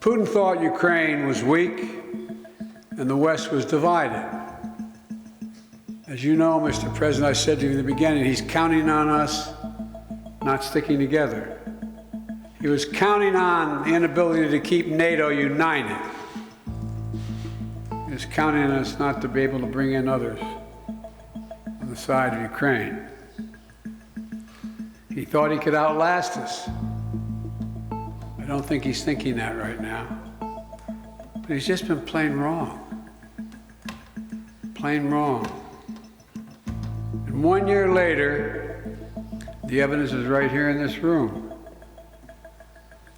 Putin thought Ukraine was weak and the West was divided. As you know, Mr. President, I said to you in the beginning, he's counting on us not sticking together. He was counting on the inability to keep NATO united. He was counting on us not to be able to bring in others on the side of Ukraine. He thought he could outlast us. I don't think he's thinking that right now. But he's just been plain wrong. Plain wrong. And 1 year later, the evidence is right here in this room.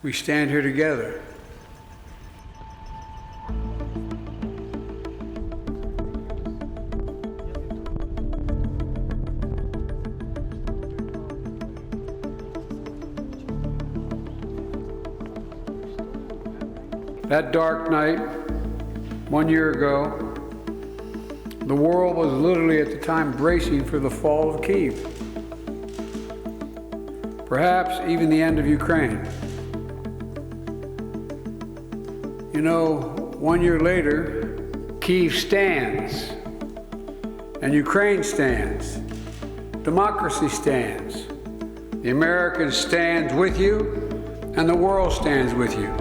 We stand here together. That dark night, 1 year ago, the world was literally at the time bracing for the fall of Kyiv. Perhaps even the end of Ukraine. You know, 1 year later, Kyiv stands, and Ukraine stands. Democracy stands. The Americans stand with you, and the world stands with you.